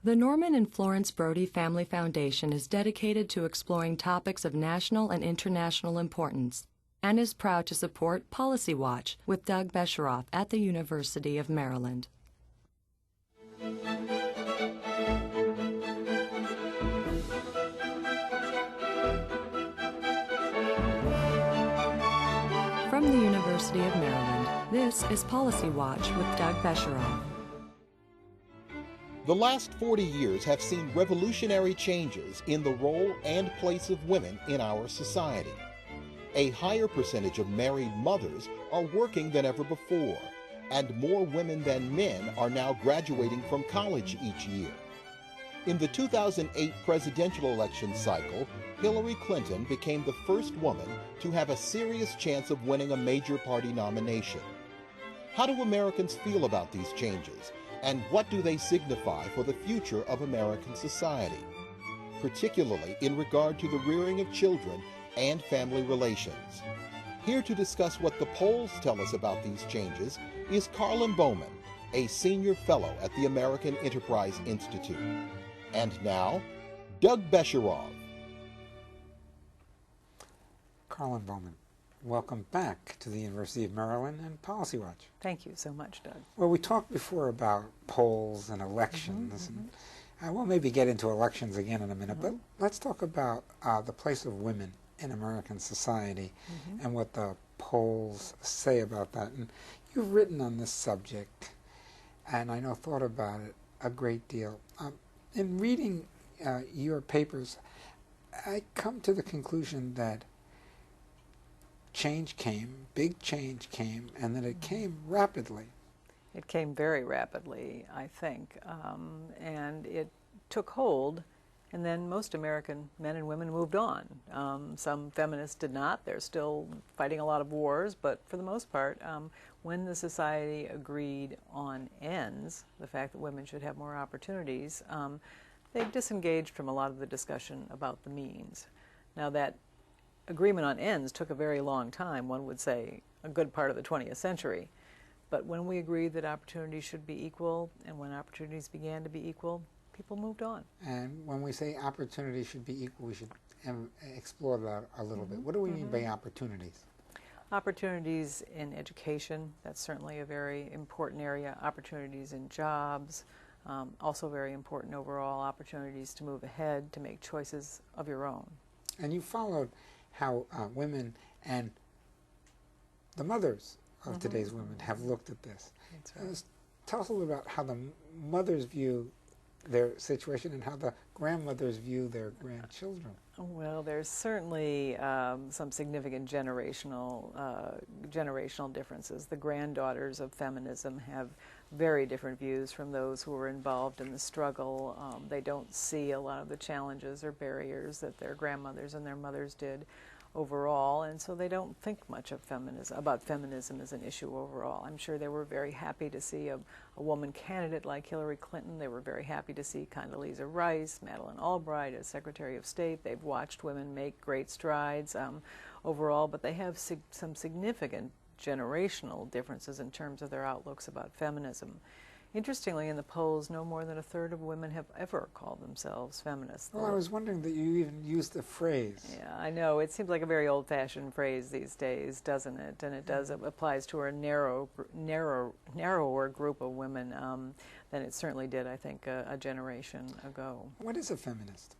The Norman and Florence Brody Family Foundation is dedicated to exploring topics of national and international importance and is proud to support Policy Watch with Doug Besheroff at the University of Maryland. From the University of Maryland, this is Policy Watch with Doug Besheroff. The last 40 years have seen revolutionary changes in the role and place of women in our society. A higher percentage of married mothers are working than ever before, and more women than men are now graduating from college each year. In the 2008 presidential election cycle, Hillary Clinton became the first woman to have a serious chance of winning a major party nomination. How do Americans feel about these changes, and what do they signify for the future of American society, particularly in regard to the rearing of children and family relations? Here to discuss what the polls tell us about these changes is Karlyn Bowman, a senior fellow at the American Enterprise Institute. And now, Doug Besheroff. Karlyn Bowman, welcome back to the University of Maryland and Policy Watch. Thank you so much, Doug. Well, we talked before about polls and elections, and we'll maybe get into elections again in a minute, but let's talk about the place of women in American society and what the polls say about that. And you've written on this subject, and I know thought about it a great deal. In reading your papers, I come to the conclusion that change came, big change came, and that it came rapidly. It came very rapidly, I think, and it took hold, and then most American men and women moved on. Some feminists did not. They're still fighting a lot of wars, but for the most part, when the society agreed on ends, the fact that women should have more opportunities, they disengaged from a lot of the discussion about the means. Now, that agreement on ends took a very long time, one would say a good part of the 20th century. But when we agreed that opportunities should be equal, and when opportunities began to be equal, people moved on. And when we say opportunities should be equal, we should explore that a little bit. What do we mean by opportunities? Opportunities in education, that's certainly a very important area. Opportunities in jobs, also very important overall. Opportunities to move ahead, to make choices of your own. And you followed how women and the mothers of today's women have looked at this. That's right. Tell us a little about how the mothers view their situation and how the grandmothers view their grandchildren. Well, there's certainly some significant generational differences. The granddaughters of feminism have very different views from those who were involved in the struggle. They don't see a lot of the challenges or barriers that their grandmothers and their mothers did overall, and so they don't think much of feminism as an issue overall. I'm sure they were very happy to see a woman candidate like Hillary Clinton. They were very happy to see Condoleezza Rice, Madeleine Albright as Secretary of State. They've watched women make great strides overall, but they have some significant generational differences in terms of their outlooks about feminism. Interestingly, in the polls, no more than a third of women have ever called themselves feminists. Well, I was wondering that you even used the phrase. Yeah, I know. It seems like a very old-fashioned phrase these days, doesn't it? And it applies to a narrower group of women than it certainly did, I think, a generation ago. What is a feminist?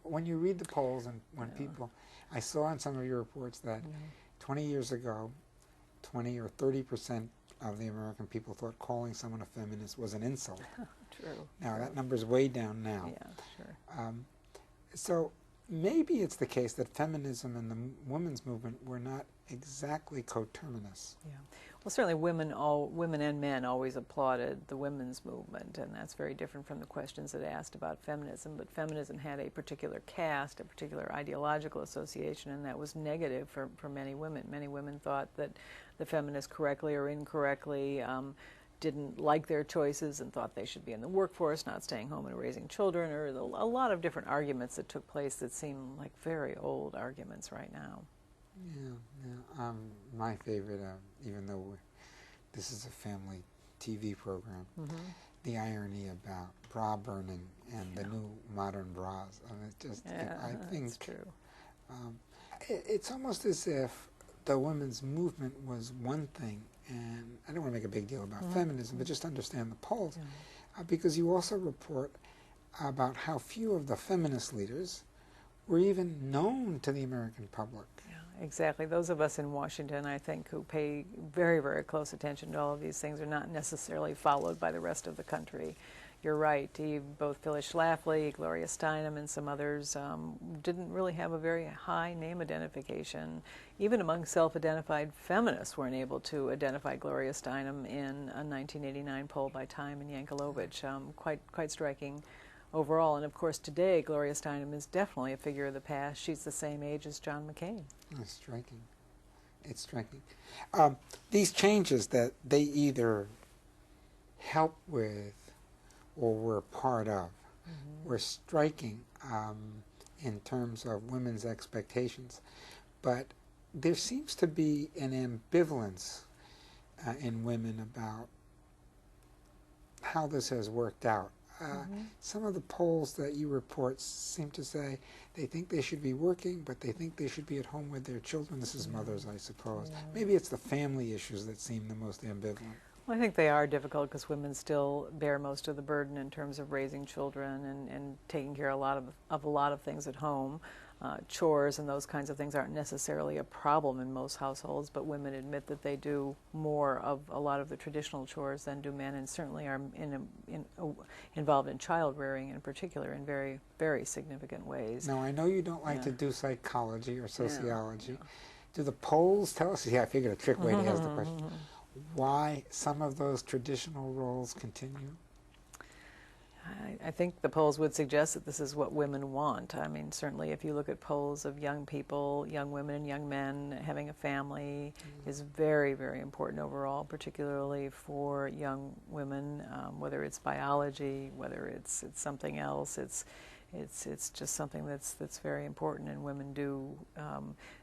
When you read the polls and when people, I saw in some of your reports that 20 years ago, 20 or 30% of the American people thought calling someone a feminist was an insult. True. Now, that number's way down now. Yeah, sure. So maybe it's the case that feminism and the women's movement were not exactly coterminous. Yeah. Well, certainly women and men always applauded the women's movement, and that's very different from the questions that asked about feminism. But feminism had a particular caste, a particular ideological association, and that was negative for many women. Many women thought that the feminists, correctly or incorrectly, didn't like their choices and thought they should be in the workforce, not staying home and raising children, or a lot of different arguments that took place that seem like very old arguments right now. Yeah. My favorite, even though this is a family TV program, the irony about bra burning and the new modern bras. I mean, it just, I think that's true. It's almost as if the women's movement was one thing, and I don't want to make a big deal about feminism, but just understand the polls, because you also report about how few of the feminist leaders were even known to the American public. Yeah, exactly. Those of us in Washington, I think, who pay very, very close attention to all of these things are not necessarily followed by the rest of the country. You're right. Both Phyllis Schlafly, Gloria Steinem, and some others didn't really have a very high name identification. Even among self-identified feminists weren't able to identify Gloria Steinem in a 1989 poll by Time and Yankelovich. Quite striking overall. And of course today Gloria Steinem is definitely a figure of the past. She's the same age as John McCain. It's striking. It's striking. These changes that they either help with or were part of were striking in terms of women's expectations. But there seems to be an ambivalence in women about how this has worked out. Some of the polls that you report seem to say they think they should be working, but they think they should be at home with their children. This is mothers, I suppose. Maybe it's the family issues that seem the most ambivalent. Well, I think they are difficult because women still bear most of the burden in terms of raising children and taking care of a lot of things at home. Chores and those kinds of things aren't necessarily a problem in most households, but women admit that they do more of a lot of the traditional chores than do men, and certainly are involved in child rearing in particular in very, very significant ways. Now, I know you don't like to do psychology or sociology. Do the polls tell us? Yeah, I figured a trick way to ask the question. Why some of those traditional roles continue? I think the polls would suggest that this is what women want. I mean, certainly if you look at polls of young people, young women and young men, having a family is very, very important overall, particularly for young women, whether it's biology, whether it's something else. It's just something that's very important, and women do.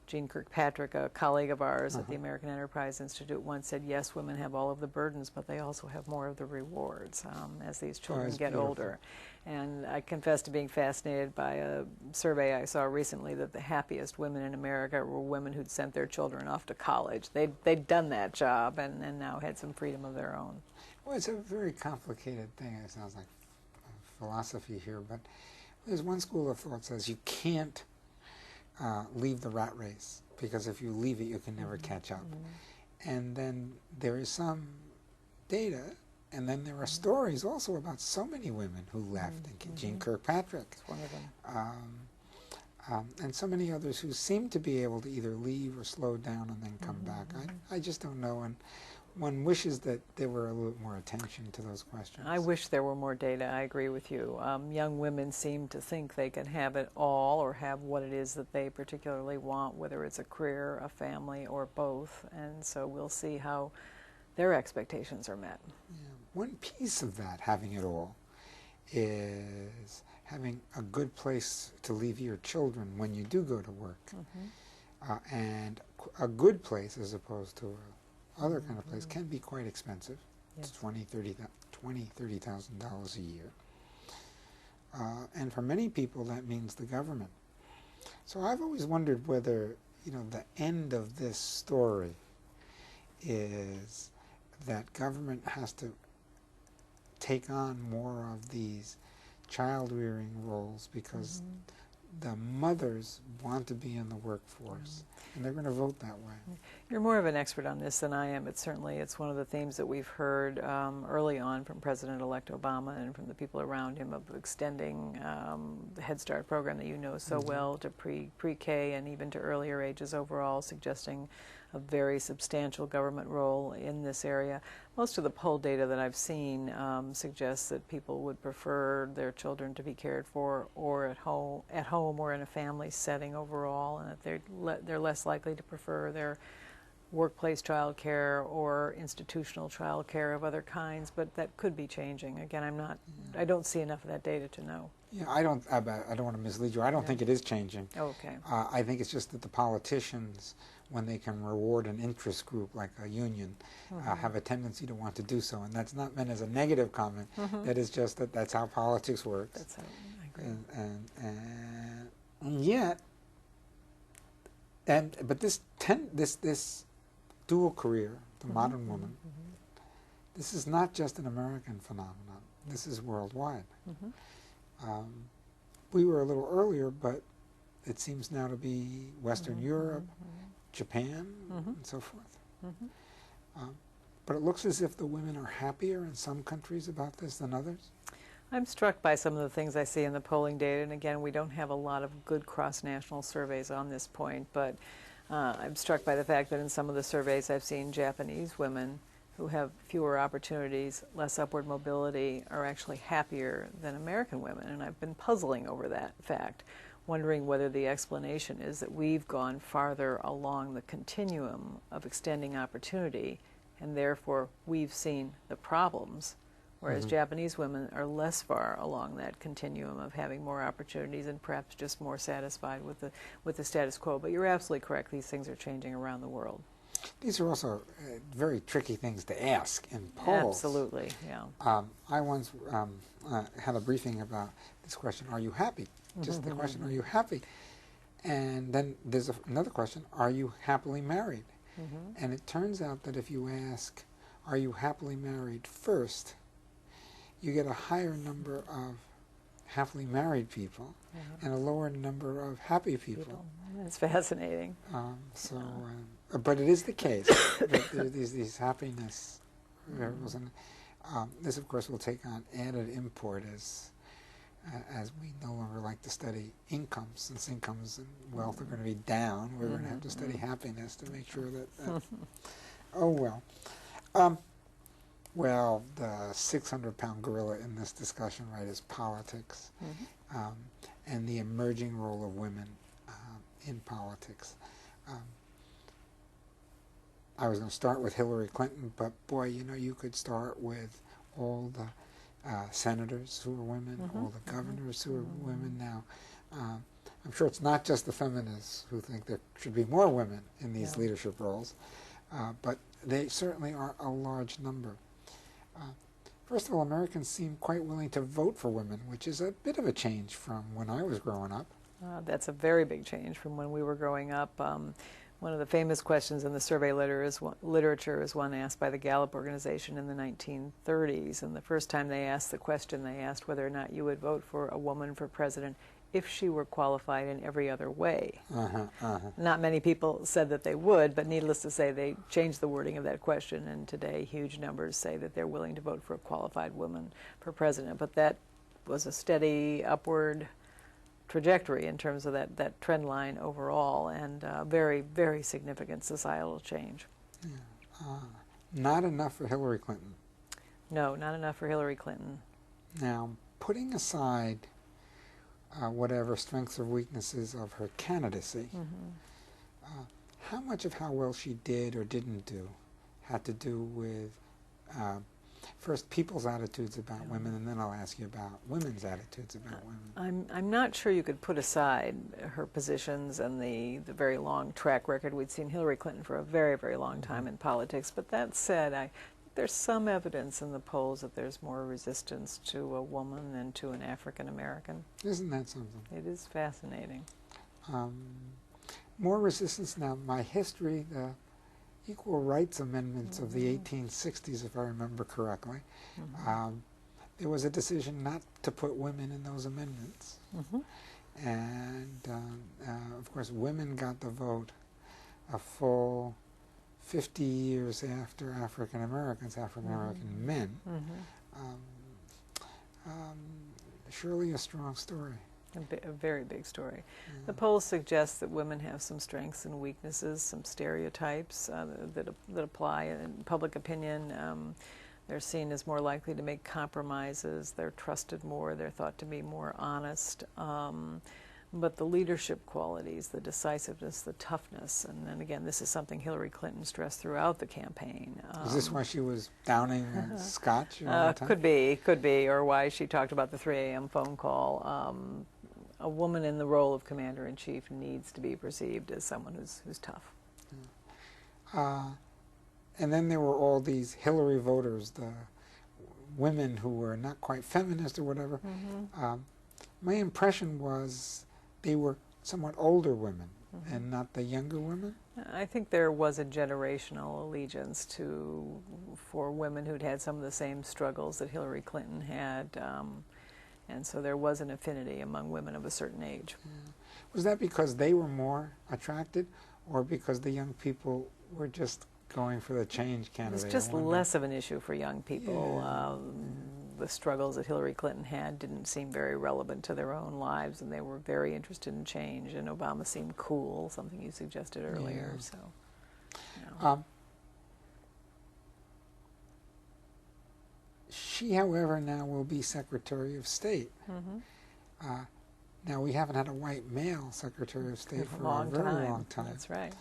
Jean Kirkpatrick, a colleague of ours at the American Enterprise Institute, once said, yes, women have all of the burdens, but they also have more of the rewards as these children get older. And I confess to being fascinated by a survey I saw recently that the happiest women in America were women who'd sent their children off to college. They'd done that job and now had some freedom of their own. Well, it's a very complicated thing. It sounds like philosophy here, but there's one school of thought that says you can't leave the rat race, because if you leave it, you can never catch up. And then there is some data, and then there are stories also about so many women who left, and Jean Kirkpatrick, one of them. and so many others who seem to be able to either leave or slow down and then come back. I just don't know, and one wishes that there were a little more attention to those questions. I wish there were more data. I agree with you. Young women seem to think they can have it all, or have what it is that they particularly want, whether it's a career, a family, or both. And so we'll see how their expectations are met. Yeah. One piece of that, having it all, is having a good place to leave your children when you do go to work. And a good place, as opposed to other kind of place, can be quite expensive. It's $20,000–$30,000 a year. And for many people, that means the government. So I've always wondered whether, the end of this story is that government has to take on more of these child-rearing roles because the mothers want to be in the workforce, and they're going to vote that way. You're more of an expert on this than I am, but certainly it's one of the themes that we've heard early on from President-elect Obama and from the people around him, of extending the Head Start program that you know so well to pre-K and even to earlier ages overall, suggesting a very substantial government role in this area. Most of the poll data that I've seen suggests that people would prefer their children to be cared for or at home or in a family setting overall, and that they're less likely to prefer their workplace child care or institutional child care of other kinds, but that could be changing. Again, I don't see enough of that data to know. Yeah, I don't want to mislead you. I don't think it is changing. Okay. I think it's just that the politicians when they can reward an interest group like a union, have a tendency to want to do so. And that's not meant as a negative comment. That is just that that's how politics works. That's how, I agree. And yet, but this dual career, the modern woman, this is not just an American phenomenon. This is worldwide. We were a little earlier, but it seems now to be Western Europe, Japan, and so forth. But it looks as if the women are happier in some countries about this than others. I'm struck by some of the things I see in the polling data, and again, we don't have a lot of good cross-national surveys on this point, but I'm struck by the fact that in some of the surveys I've seen Japanese women who have fewer opportunities, less upward mobility, are actually happier than American women, and I've been puzzling over that fact, wondering whether the explanation is that we've gone farther along the continuum of extending opportunity, and therefore we've seen the problems, whereas Japanese women are less far along that continuum of having more opportunities and perhaps just more satisfied with the status quo. But you're absolutely correct, these things are changing around the world. These are also very tricky things to ask in polls. Absolutely, yeah. I once had a briefing about this question, are you happy? Just the question, are you happy? And then there's another question, are you happily married? And it turns out that if you ask, are you happily married first, you get a higher number of happily married people and a lower number of happy people. That's fascinating. But it is the case that there are these happiness variables, and this, of course, will take on added import as we no longer like to study income, since incomes and wealth are going to be down. We're going to have to study happiness to make sure that. Oh well. Well, the 600-pound gorilla in this discussion, right, is politics, and the emerging role of women in politics. I was going to start with Hillary Clinton, but boy, you know, you could start with all the senators who are women, all the governors who are women now. I'm sure it's not just the feminists who think there should be more women in these leadership roles, but they certainly are a large number. First of all, Americans seem quite willing to vote for women, which is a bit of a change from when I was growing up. That's a very big change from when we were growing up. One of the famous questions in the survey literature is one asked by the Gallup organization in the 1930s. And the first time they asked the question, they asked whether or not you would vote for a woman for president if she were qualified in every other way. Not many people said that they would, but needless to say, they changed the wording of that question. And today, huge numbers say that they're willing to vote for a qualified woman for president. But that was a steady upward trajectory in terms of that trend line overall, and very, very significant societal change. Not enough for Hillary Clinton. No, not enough for Hillary Clinton. Now, putting aside whatever strengths or weaknesses of her candidacy, how much of how well she did or didn't do had to do with first, people's attitudes about women, and then I'll ask you about women's attitudes about women. I'm not sure you could put aside her positions and the very long track record. We'd seen Hillary Clinton for a very, very long time in politics. But that said, there's some evidence in the polls that there's more resistance to a woman than to an African American. Isn't that something? It is fascinating. More resistance now. My history, the Equal Rights Amendments of the 1860s, if I remember correctly, there was a decision not to put women in those amendments. And, of course, women got the vote a full 50 years after African American men. Surely a strong story. A very big story. The polls suggest that women have some strengths and weaknesses, some stereotypes that apply in public opinion. They're seen as more likely to make compromises. They're trusted more. They're thought to be more honest. But the leadership qualities, the decisiveness, the toughness, and then again, this is something Hillary Clinton stressed throughout the campaign. Is this why she was downing scotch all the time? Could be, or why she talked about the 3 a.m. phone call. A woman in the role of commander-in-chief needs to be perceived as someone who's tough. And then there were all these Hillary voters, the women who were not quite feminist or whatever. My impression was they were somewhat older women and not the younger women. I think there was a generational allegiance for women who'd had some of the same struggles that Hillary Clinton had, and so there was an affinity among women of a certain age. Yeah. Was that because they were more attracted, or because the young people were just going for the change candidate? It's just less of an issue for young people. The struggles that Hillary Clinton had didn't seem very relevant to their own lives, and they were very interested in change, and Obama seemed cool, something you suggested earlier. Yeah. So, you know. She, however, now will be Secretary of State. Now, we haven't had a white male Secretary of State for a very long time. That's right.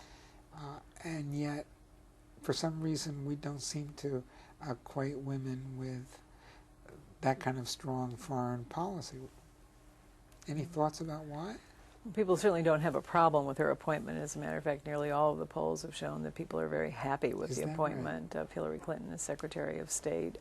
And yet, for some reason, we don't seem to equate women with that kind of strong foreign policy. Any thoughts about why? People certainly don't have a problem with her appointment. As a matter of fact, nearly all of the polls have shown that people are very happy with the appointment of Hillary Clinton as Secretary of State.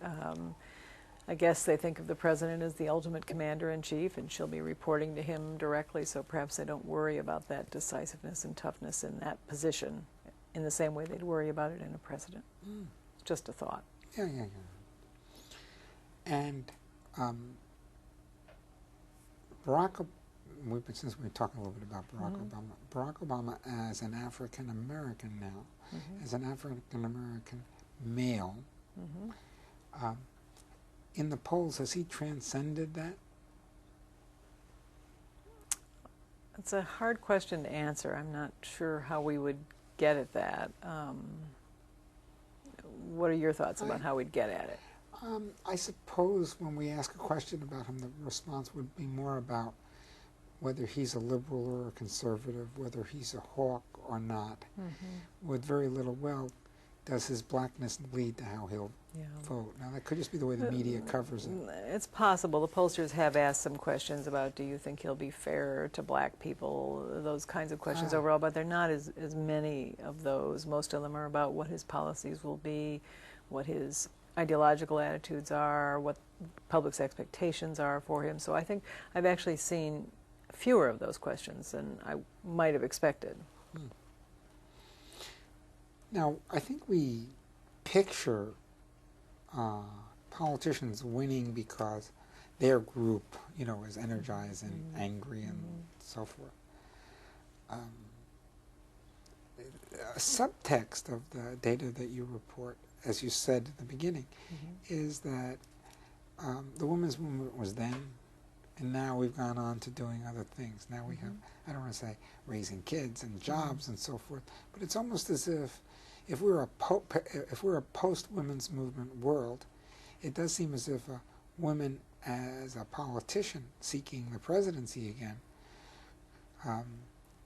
I guess they think of the president as the ultimate commander-in-chief, and she'll be reporting to him directly, so perhaps they don't worry about that decisiveness and toughness in that position in the same way they'd worry about it in a president. It's just a thought. Yeah. And since we're talking a little bit about Barack Obama as an African American now, as an African American male, in the polls, has he transcended that? It's a hard question to answer. I'm not sure how we would get at that. What are your thoughts about how we'd get at it? I suppose when we ask a question about him, the response would be more about whether he's a liberal or a conservative, whether he's a hawk or not, with very little, well, does his blackness lead to how he'll vote? Now, that could just be the way the media covers it. It's possible. The pollsters have asked some questions about, do you think he'll be fair to black people, those kinds of questions overall, but they're not as many of those. Most of them are about what his policies will be, what his ideological attitudes are, what public's expectations are for him. So I think I've actually seen fewer of those questions than I might have expected. Now, I think we picture politicians winning because their group, is energized and angry and so forth. A subtext of the data that you report, as you said at the beginning, is that the women's movement was then, and now we've gone on to doing other things. Now we have, I don't want to say raising kids and jobs and so forth, but it's almost as if we're a post-women's movement world, it does seem as if a woman as a politician seeking the presidency again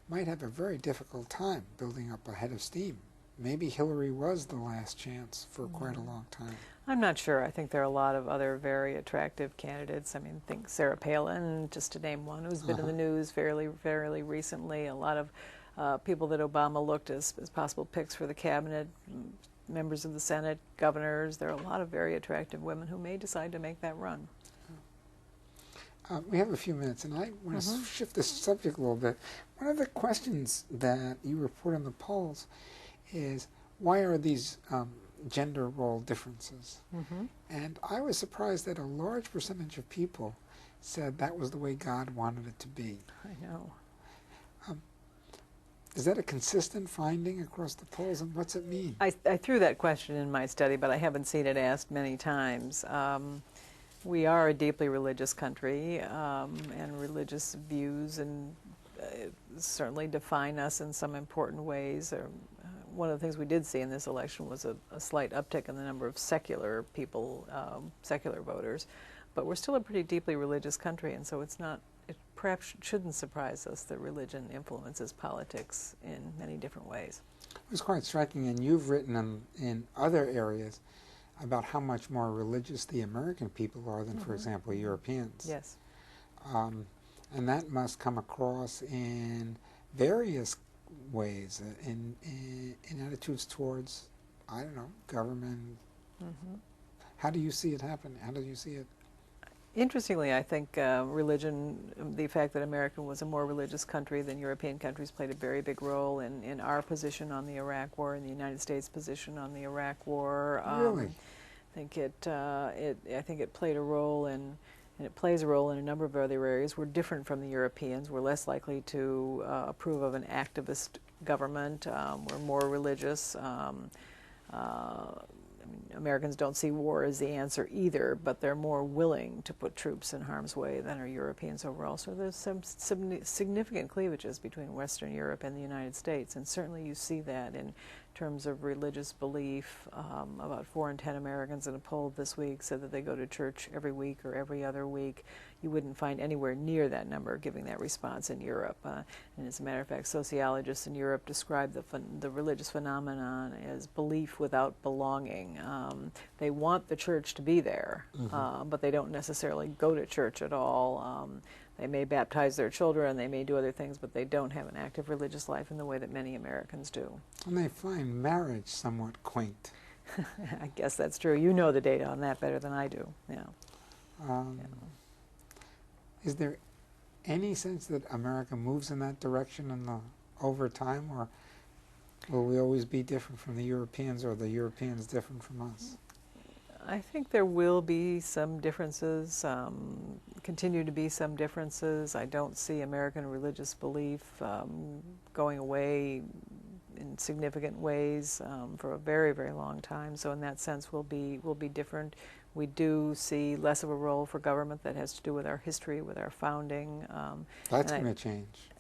might have a very difficult time building up a head of steam. Maybe Hillary was the last chance for quite a long time. I'm not sure. I think there are a lot of other very attractive candidates. I mean, think Sarah Palin, just to name one, who's been in the news fairly recently. A lot of people that Obama looked as possible picks for the cabinet, members of the Senate, governors. There are a lot of very attractive women who may decide to make that run. We have a few minutes, and I want to shift the subject a little bit. One of the questions that you report in the polls is, why are these gender role differences? And I was surprised that a large percentage of people said that was the way God wanted it to be. I know. Is that a consistent finding across the polls, and what's it mean? I threw that question in my study, but I haven't seen it asked many times. We are a deeply religious country, and religious views and certainly define us in some important ways. One of the things we did see in this election was a slight uptick in the number of secular people, secular voters, but we're still a pretty deeply religious country, and so it perhaps shouldn't surprise us that religion influences politics in many different ways. It was quite striking, and you've written in other areas about how much more religious the American people are than, for example, Europeans. Yes. And that must come across in various ways in attitudes towards, I don't know, government. How do you see it happen? How do you see it? Interestingly, I think religion, the fact that America was a more religious country than European countries, played a very big role in our position on the Iraq War and the United States' position on the Iraq War. Really? I think I think it played a role in, and it plays a role in a number of other areas. We're different from the Europeans. We're less likely to approve of an activist government. We're more religious. Americans don't see war as the answer either, but they're more willing to put troops in harm's way than are Europeans overall. So there's some significant cleavages between Western Europe and the United States, and certainly you see that in terms of religious belief. About 4 in 10 Americans in a poll this week said that they go to church every week or every other week. You wouldn't find anywhere near that number giving that response in Europe. And as a matter of fact, sociologists in Europe describe the religious phenomenon as belief without belonging. They want the church to be there, but they don't necessarily go to church at all. They may baptize their children, they may do other things, but they don't have an active religious life in the way that many Americans do. And they find marriage somewhat quaint. I guess that's true. You know the data on that better than I do. Yeah. Is there any sense that America moves in that direction over time, or will we always be different from the Europeans, or the Europeans different from us? I think there will be some differences, continue to be some differences. I don't see American religious belief going away in significant ways for a very, very long time. So in that sense, we'll be different. We do see less of a role for government that has to do with our history, with our founding. That's going to change.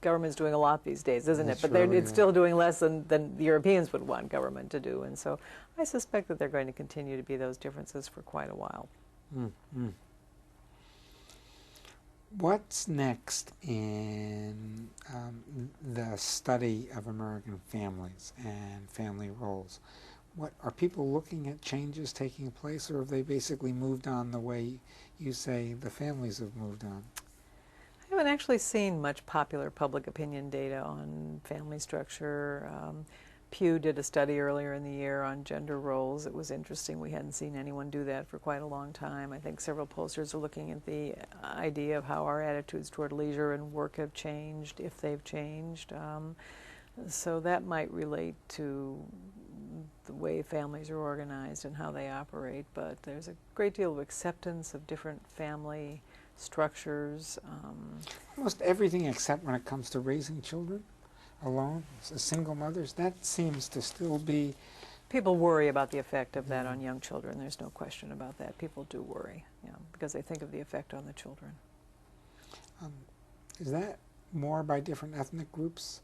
Government's doing a lot these days, isn't it? But it's still doing less than the Europeans would want government to do. And so I suspect that they're going to continue to be those differences for quite a while. What's next in the study of American families and family roles? What are people looking at changes taking place, or have they basically moved on the way you say the families have moved on? I haven't actually seen much popular public opinion data on family structure. Pew did a study earlier in the year on gender roles. It was interesting. We hadn't seen anyone do that for quite a long time. I think several pollsters are looking at the idea of how our attitudes toward leisure and work have changed, if they've changed. So that might relate to the way families are organized and how they operate, but there's a great deal of acceptance of different family structures. Almost everything except when it comes to raising children alone, single mothers, that seems to still be... People worry about the effect of that on young children. There's no question about that. People do worry, because they think of the effect on the children. Is that more by different ethnic groups?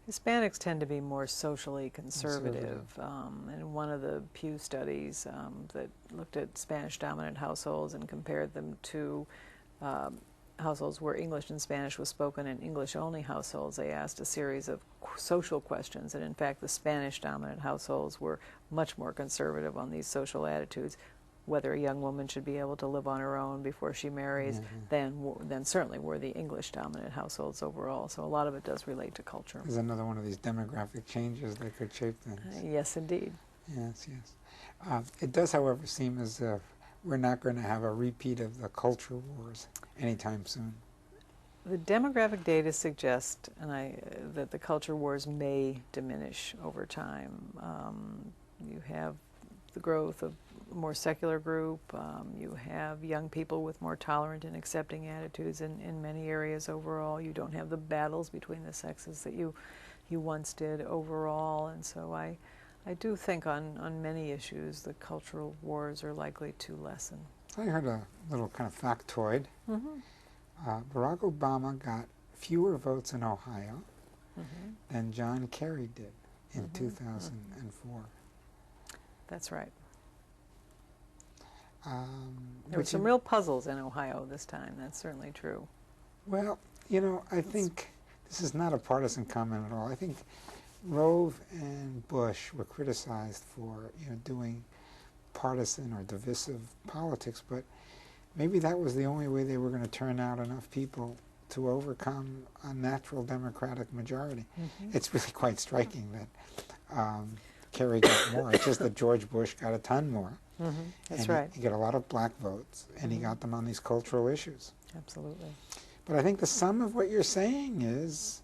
Hispanics tend to be more socially conservative. And one of the Pew studies that looked at Spanish-dominant households and compared them to households where English and Spanish was spoken in English-only households, they asked a series of social questions, and in fact the Spanish-dominant households were much more conservative on these social attitudes, whether a young woman should be able to live on her own before she marries, than certainly were the English-dominant households overall. So a lot of it does relate to culture. There's another one of these demographic changes that could shape things. Yes, indeed. Yes, yes. It does, however, seem as if we're not going to have a repeat of the culture wars anytime soon. The demographic data suggest that the culture wars may diminish over time. You have the growth of a more secular group. You have young people with more tolerant and accepting attitudes in many areas overall. You don't have the battles between the sexes that you once did overall. And so I do think on many issues the cultural wars are likely to lessen. I heard a little kind of factoid. Barack Obama got fewer votes in Ohio than John Kerry did in 2004. That's right. There were some real puzzles in Ohio this time. That's certainly true. Well, you know, I think this is not a partisan comment at all. I think Rove and Bush were criticized for, doing partisan or divisive politics, but maybe that was the only way they were going to turn out enough people to overcome a natural democratic majority. It's really quite striking that Kerry got more. It's just that George Bush got a ton more. That's and right. He got a lot of black votes, and he got them on these cultural issues. Absolutely. But I think the sum of what you're saying is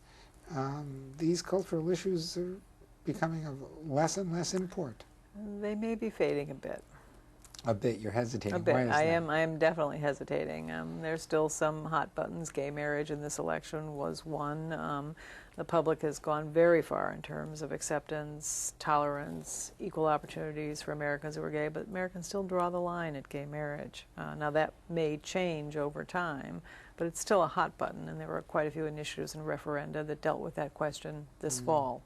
these cultural issues are becoming of less and less import. They may be fading a bit. A bit. You're hesitating. A bit. Why is that? I am definitely hesitating. There's still some hot buttons. Gay marriage in this election was one. The public has gone very far in terms of acceptance, tolerance, equal opportunities for Americans who are gay, but Americans still draw the line at gay marriage. Now that may change over time, but it's still a hot button, and there were quite a few initiatives and referenda that dealt with that question this fall.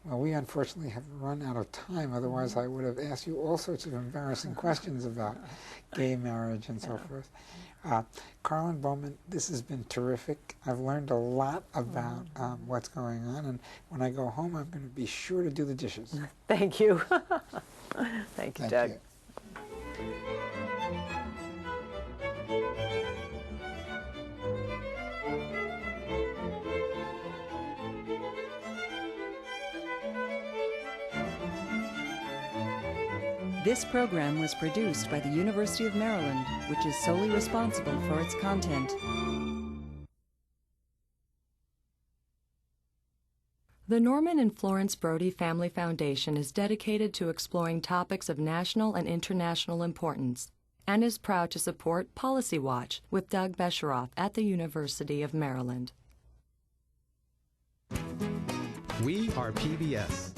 Well, we unfortunately have run out of time. Otherwise, I would have asked you all sorts of embarrassing questions about gay marriage and so forth. Karlyn Bowman, this has been terrific. I've learned a lot about what's going on, and when I go home, I'm going to be sure to do the dishes. Thank you. Thank you, Doug. You. This program was produced by the University of Maryland, which is solely responsible for its content. The Norman and Florence Brody Family Foundation is dedicated to exploring topics of national and international importance and is proud to support Policy Watch with Doug Besheroff at the University of Maryland. We are PBS.